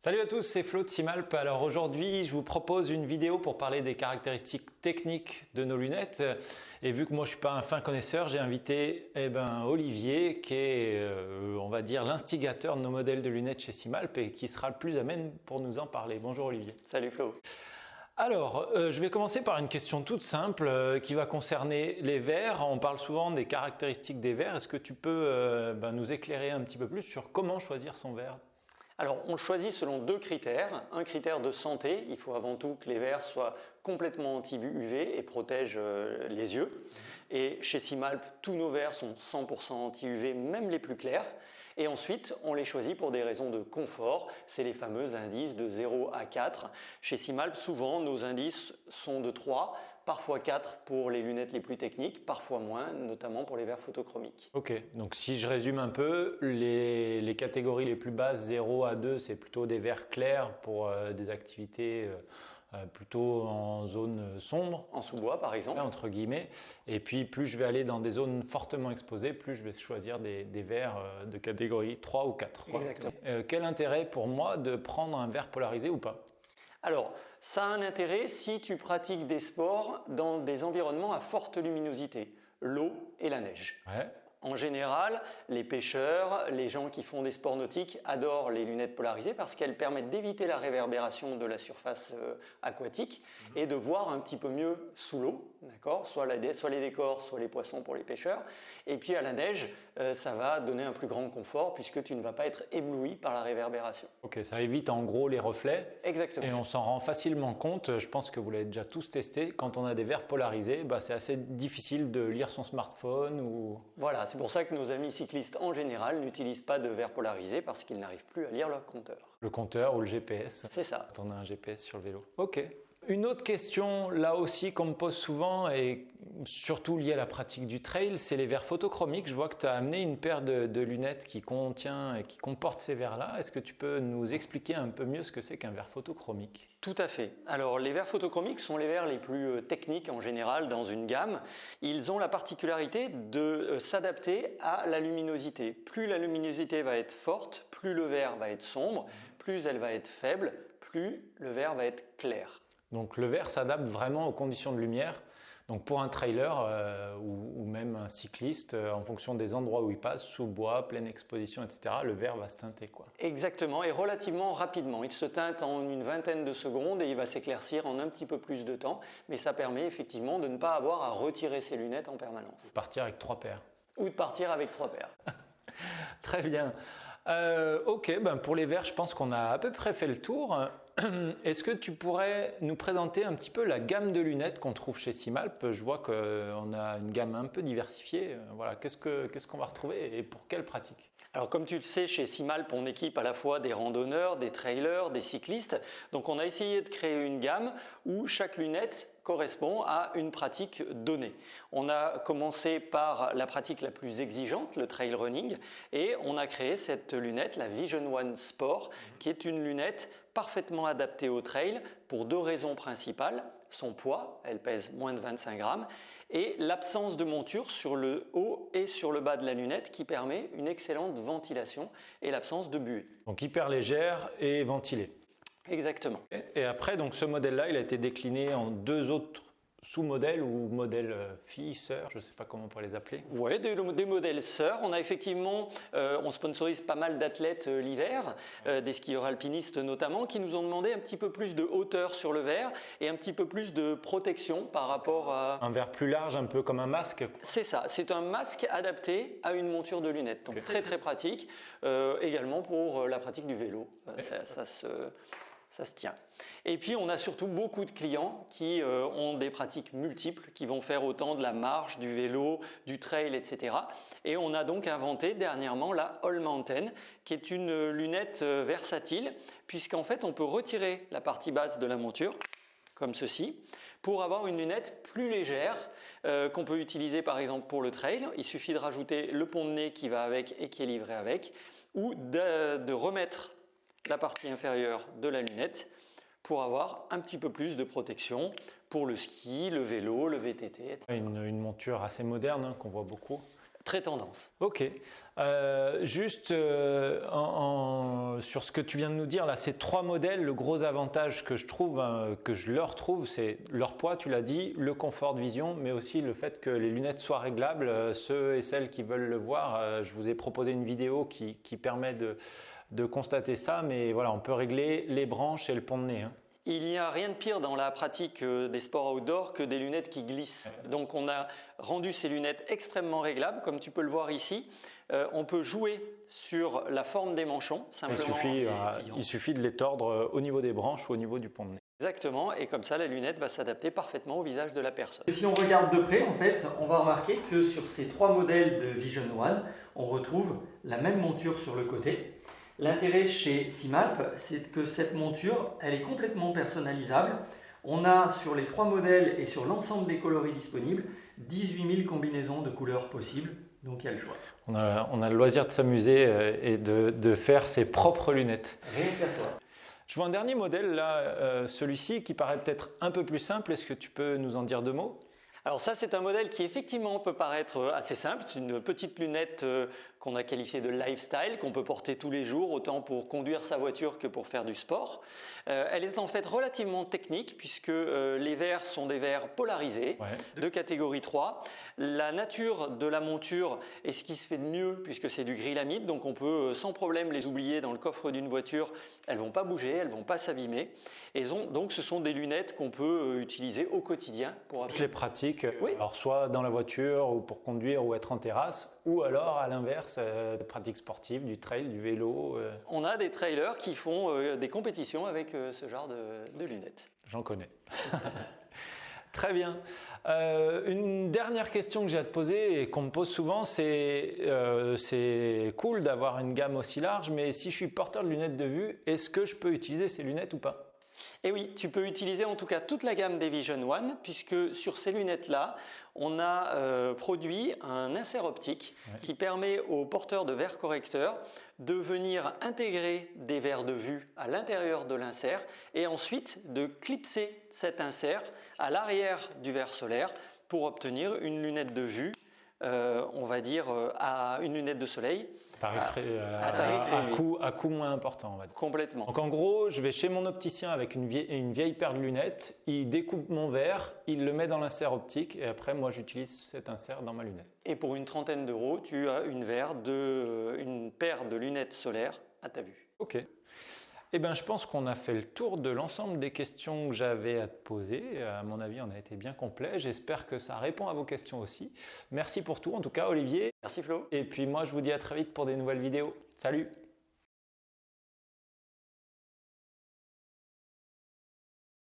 Salut à tous, c'est Flo de Simalp. Alors aujourd'hui, je vous propose une vidéo pour parler des caractéristiques techniques de nos lunettes. Et vu que moi je suis pas un fin connaisseur, j'ai invité Olivier qui est, on va dire, l'instigateur de nos modèles de lunettes chez Simalp et qui sera le plus à même pour nous en parler. Bonjour Olivier. Salut Flo. Alors, je vais commencer par une question toute simple qui va concerner les verres. On parle souvent des caractéristiques des verres. Est-ce que tu peux nous éclairer un petit peu plus sur comment choisir son verre ? Alors, on choisit selon deux critères. Un critère de santé, il faut avant tout que les verres soient complètement anti-UV et protègent les yeux. Et chez Simalp, tous nos verres sont 100% anti-UV, même les plus clairs. Et ensuite, on les choisit pour des raisons de confort. C'est les fameux indices de 0 à 4. Chez Simalp, souvent, nos indices sont de 3, parfois 4 pour les lunettes les plus techniques, parfois moins, notamment pour les verres photochromiques. Ok, donc si je résume un peu, les catégories les plus basses, 0 à 2, c'est plutôt des verres clairs pour des activités plutôt en zone sombre. En sous-bois par exemple. Entre guillemets. Et puis plus je vais aller dans des zones fortement exposées, plus je vais choisir des verres de catégorie 3 ou 4. Exactement. Quel intérêt pour moi de prendre un verre polarisé ou pas ? Alors, ça a un intérêt si tu pratiques des sports dans des environnements à forte luminosité, l'eau et la neige. Ouais. En général, les pêcheurs, les gens qui font des sports nautiques adorent les lunettes polarisées parce qu'elles permettent d'éviter la réverbération de la surface aquatique et de voir un petit peu mieux sous l'eau, d'accord ? Soit les décors, soit les poissons pour les pêcheurs. Et puis à la neige, ça va donner un plus grand confort puisque tu ne vas pas être ébloui par la réverbération. Ok, ça évite en gros les reflets. Exactement. Et on s'en rend facilement compte, je pense que vous l'avez déjà tous testé, quand on a des verres polarisés, c'est assez difficile de lire son smartphone ou... Voilà, c'est pour ça que nos amis cyclistes en général n'utilisent pas de verres polarisés parce qu'ils n'arrivent plus à lire leur compteur. Le compteur ou le GPS. C'est ça. Quand on a un GPS sur le vélo. Ok. Une autre question, là aussi, qu'on me pose souvent et surtout liée à la pratique du trail, c'est les verres photochromiques. Je vois que tu as amené une paire de lunettes qui contient et qui comporte ces verres-là. Est-ce que tu peux nous expliquer un peu mieux ce que c'est qu'un verre photochromique ? Tout à fait. Alors, les verres photochromiques sont les verres les plus techniques en général dans une gamme. Ils ont la particularité de s'adapter à la luminosité. Plus la luminosité va être forte, plus le verre va être sombre, plus elle va être faible, plus le verre va être clair. Donc le verre s'adapte vraiment aux conditions de lumière. Donc pour un trailer ou même un cycliste, en fonction des endroits où il passe, sous bois, pleine exposition, etc., le verre va se teinter, quoi. Exactement, et relativement rapidement. Il se teinte en une vingtaine de secondes et il va s'éclaircir en un petit peu plus de temps. Mais ça permet effectivement de ne pas avoir à retirer ses lunettes en permanence. Partir avec 3 paires. Ou de partir avec 3 paires. Très bien. Ok, pour les verres, je pense qu'on a à peu près fait le tour. Est-ce que tu pourrais nous présenter un petit peu la gamme de lunettes qu'on trouve chez Simalp ? Je vois qu'on a une gamme un peu diversifiée. Voilà, qu'est-ce qu'on va retrouver et pour quelle pratique ? Alors comme tu le sais, chez Simalp, on équipe à la fois des randonneurs, des trailers, des cyclistes. Donc on a essayé de créer une gamme où chaque lunette correspond à une pratique donnée. On a commencé par la pratique la plus exigeante, le trail running, et on a créé cette lunette, la Vision One Sport, qui est une lunette parfaitement adaptée au trail pour deux raisons principales. Son poids, elle pèse moins de 25 grammes, et l'absence de monture sur le haut et sur le bas de la lunette qui permet une excellente ventilation et l'absence de buée. Donc hyper légère et ventilée. Exactement. Et après, donc ce modèle-là, il a été décliné en 2 autres sous-modèles ou modèles filles, sœurs, je ne sais pas comment on pourrait les appeler. Oui, des modèles sœurs. On a effectivement, on sponsorise pas mal d'athlètes l'hiver, des skieurs alpinistes notamment, qui nous ont demandé un petit peu plus de hauteur sur le verre et un petit peu plus de protection par rapport à... Un verre plus large, un peu comme un masque. C'est ça, c'est un masque adapté à une monture de lunettes. Donc très très pratique, également pour la pratique du vélo. Ça se tient. Et puis on a surtout beaucoup de clients qui ont des pratiques multiples, qui vont faire autant de la marche, du vélo, du trail, etc. Et on a donc inventé dernièrement la All Mountain, qui est une lunette versatile, puisqu'en fait on peut retirer la partie basse de la monture, comme ceci, pour avoir une lunette plus légère qu'on peut utiliser par exemple pour le trail. Il suffit de rajouter le pont de nez qui va avec et qui est livré avec, ou de remettre la partie inférieure de la lunette pour avoir un petit peu plus de protection pour le ski, le vélo, le VTT, etc. Une monture assez moderne qu'on voit beaucoup. Très tendance. Ok. Juste sur ce que tu viens de nous dire, là, ces 3 modèles, le gros avantage que je trouve, que je leur trouve, c'est leur poids, tu l'as dit, le confort de vision, mais aussi le fait que les lunettes soient réglables. Ceux et celles qui veulent le voir, je vous ai proposé une vidéo qui permet de constater ça, mais voilà, on peut régler les branches et le pont de nez. Il n'y a rien de pire dans la pratique des sports outdoor que des lunettes qui glissent. Donc on a rendu ces lunettes extrêmement réglables, comme tu peux le voir ici. On peut jouer sur la forme des manchons, simplement. Il suffit de les tordre au niveau des branches ou au niveau du pont de nez. Exactement, et comme ça la lunette va s'adapter parfaitement au visage de la personne. Si on regarde de près, en fait, on va remarquer que sur ces 3 modèles de Vision One, on retrouve la même monture sur le côté. L'intérêt chez Simalp, c'est que cette monture, elle est complètement personnalisable. On a sur les 3 modèles et sur l'ensemble des coloris disponibles, 18 000 combinaisons de couleurs possibles, donc il y a le choix. On a le loisir de s'amuser et de faire ses propres lunettes. Rien qu'à soi. Je vois un dernier modèle là, celui-ci qui paraît peut-être un peu plus simple. Est-ce que tu peux nous en dire 2 mots ? Alors ça, c'est un modèle qui effectivement peut paraître assez simple. C'est une petite lunette qu'on a qualifiée de lifestyle, qu'on peut porter tous les jours, autant pour conduire sa voiture que pour faire du sport. Elle est en fait relativement technique puisque les verres sont des verres polarisés de catégorie 3. La nature de la monture est ce qui se fait de mieux puisque c'est du gris-lamide, donc on peut sans problème les oublier dans le coffre d'une voiture. Elles ne vont pas bouger, elles ne vont pas s'abîmer. Et donc ce sont des lunettes qu'on peut utiliser au quotidien. Pour toutes les pratiques, alors soit dans la voiture ou pour conduire ou être en terrasse, ou alors à l'inverse, des pratiques sportives, du trail, du vélo. On a des trailers qui font des compétitions avec ce genre de lunettes. J'en connais. Très bien. Une dernière question que j'ai à te poser et qu'on me pose souvent, c'est cool d'avoir une gamme aussi large, mais si je suis porteur de lunettes de vue, est-ce que je peux utiliser ces lunettes ou pas ? Et oui, tu peux utiliser en tout cas toute la gamme des Vision One, puisque sur ces lunettes-là, on a produit un insert optique qui permet aux porteurs de verres correcteurs de venir intégrer des verres de vue à l'intérieur de l'insert et ensuite de clipser cet insert à l'arrière du verre solaire pour obtenir une lunette de vue, on va dire à une lunette de soleil. À coût moins important, on va dire. Complètement. Donc en gros, je vais chez mon opticien avec une vieille paire de lunettes, il découpe mon verre, il le met dans l'insert optique et après moi j'utilise cet insert dans ma lunette. Et pour une trentaine d'euros, tu as une paire de lunettes solaires à ta vue. Ok. Eh bien, je pense qu'on a fait le tour de l'ensemble des questions que j'avais à te poser. À mon avis, on a été bien complet. J'espère que ça répond à vos questions aussi. Merci pour tout, en tout cas, Olivier. Merci Flo. Et puis moi, je vous dis à très vite pour des nouvelles vidéos. Salut!